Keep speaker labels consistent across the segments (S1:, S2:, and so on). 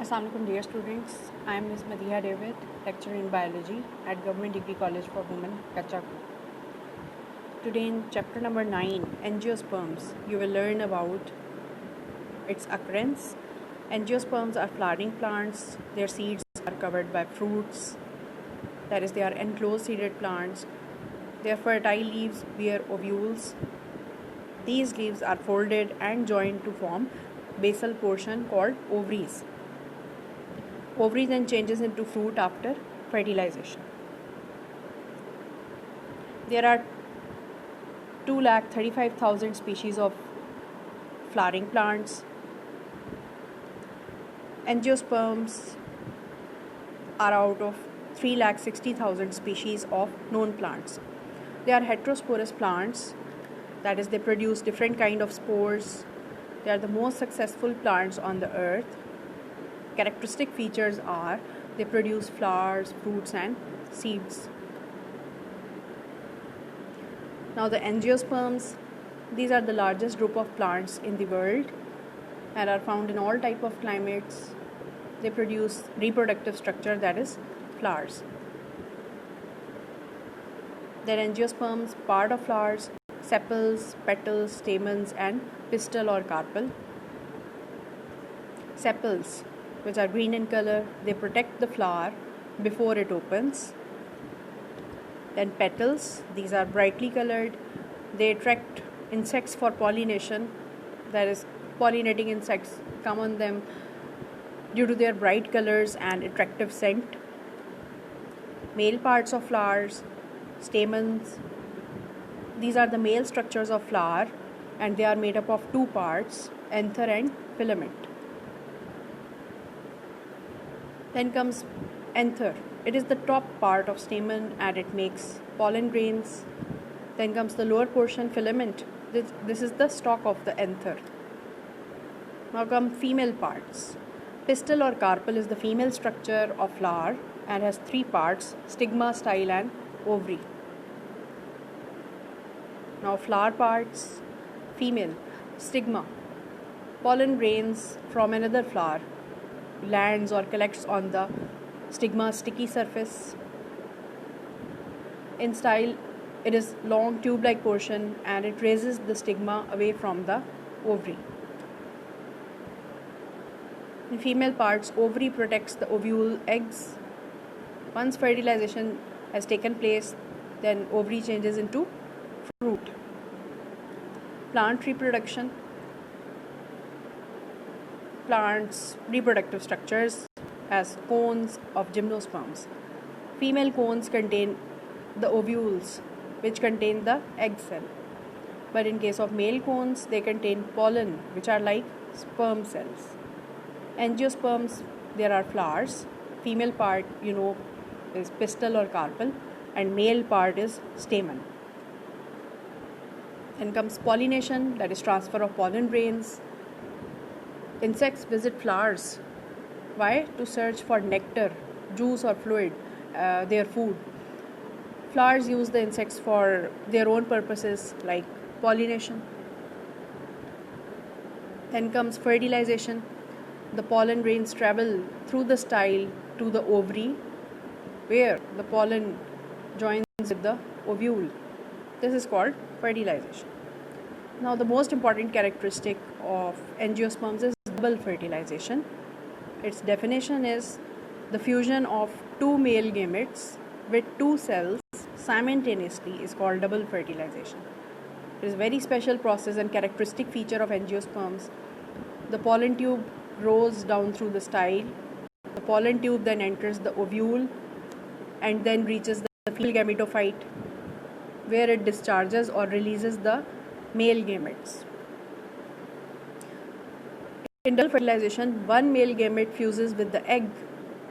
S1: Assalamualaikum dear students, I am Ms. Madiha David, lecturer in biology at Government Degree College for Women, Kachaku. Today in chapter number 9, Angiosperms, you will learn about its occurrence. Angiosperms are flowering plants, their seeds are covered by fruits, that is, they are enclosed seeded plants. Their fertile leaves bear ovules. These leaves are folded and joined to form basal portion called ovaries. Ovary then changes into fruit after fertilization. There are 235,000 species of flowering plants. Angiosperms are out of 360,000 species of known plants. They are heterosporous plants, that is, they produce different kind of spores. They are the most successful plants on the earth. Characteristic features are they produce flowers, fruits and seeds. Now the angiosperms, these are the largest group of plants in the world and are found in all type of climates. They produce reproductive structure, that is flowers. Their angiosperms part of flowers, sepals, petals, stamens and pistil or carpel. Sepals, which are green in color, they protect the flower before it opens. Then petals, these are brightly colored, they attract insects for pollination, that is, pollinating insects come on them due to their bright colors and attractive scent. Male parts of flowers, stamens, these are the male structures of flower and they are made up of two parts, anther and filament. Then comes anther. It is the top part of stamen and it makes pollen grains. Then comes the lower portion, filament. This is the stalk of the anther. Now come female parts. Pistil or carpel is the female structure of flower and has three parts, stigma, style and ovary. Now flower parts, female, stigma. Pollen grains from another flower lands or collects on the stigma's sticky surface. In style, it is long tube-like portion and it raises the stigma away from the ovary. In female parts, ovary protects the ovule eggs. Once fertilization has taken place, then ovary changes into fruit. Plant reproduction. Plants' reproductive structures as cones of gymnosperms. Female cones contain the ovules, which contain the egg cell. But in case of male cones, they contain pollen, which are like sperm cells. Angiosperms, there are flowers. Female part, is pistil or carpel, and male part is stamen. Then comes pollination, that is transfer of pollen grains. Insects visit flowers. Why? To search for nectar, juice or fluid, their food. Flowers use the insects for their own purposes like pollination. Then comes fertilization. The pollen grains travel through the style to the ovary where the pollen joins with the ovule. This is called fertilization. Now the most important characteristic of angiosperms is double fertilization. Its definition is the fusion of two male gametes with two cells simultaneously is called double fertilization. It is a very special process and characteristic feature of angiosperms. The pollen tube grows down through the style. The pollen tube then enters the ovule and then reaches the female gametophyte where it discharges or releases the male gametes. In double fertilization, one male gamete fuses with the egg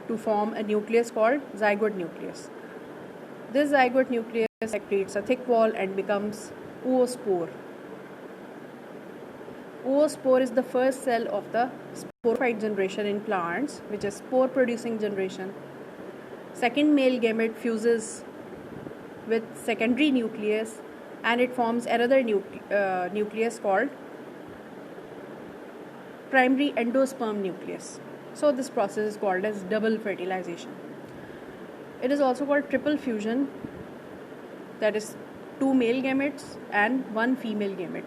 S1: to form a nucleus called zygote nucleus. This zygote nucleus creates a thick wall and becomes oospore. Oospore is the first cell of the sporophyte generation in plants, which is spore producing generation. Second male gamete fuses with secondary nucleus and it forms another nucleus called primary endosperm nucleus. So this process is called as double fertilization. It is also called triple fusion, that is 2 male gametes and 1 female gamete.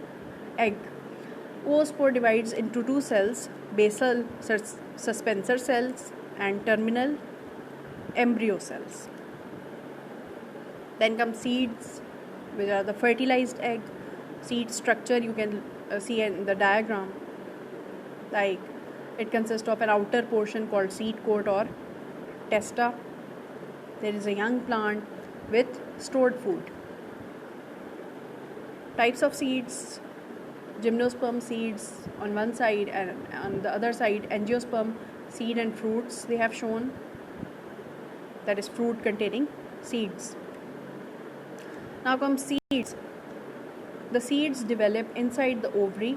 S1: Egg. Oospore divides into 2 cells, basal suspensor cells and terminal embryo cells. Then come seeds, which are the fertilized egg. Seed structure you can see in the diagram. Like it consists of an outer portion called seed coat or testa. There is a young plant with stored food. Types of seeds: gymnosperm seeds on one side, and on the other side angiosperm seed and fruits they have shown, that is fruit containing seeds. Now come seeds. The seeds develop inside the ovary,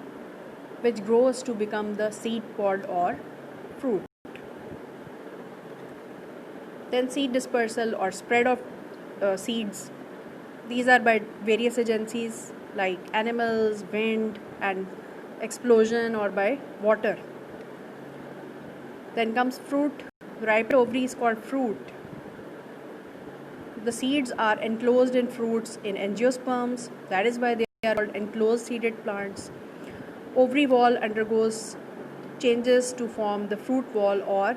S1: which grows to become the seed pod or fruit. Then seed dispersal or spread of seeds. These are by various agencies like animals, wind and explosion, or by water. Then comes fruit. Ripe ovary is called fruit. The seeds are enclosed in fruits in angiosperms. That is why they are called enclosed seeded plants. Ovary wall undergoes changes to form the fruit wall or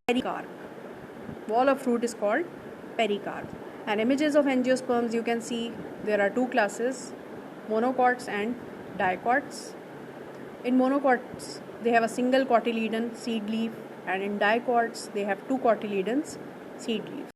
S1: pericarp. Wall of fruit is called pericarp. And images of angiosperms, you can see there are 2 classes, monocots and dicots. In monocots, they have a single cotyledon seed leaf, and in dicots, they have 2 cotyledons seed leaves.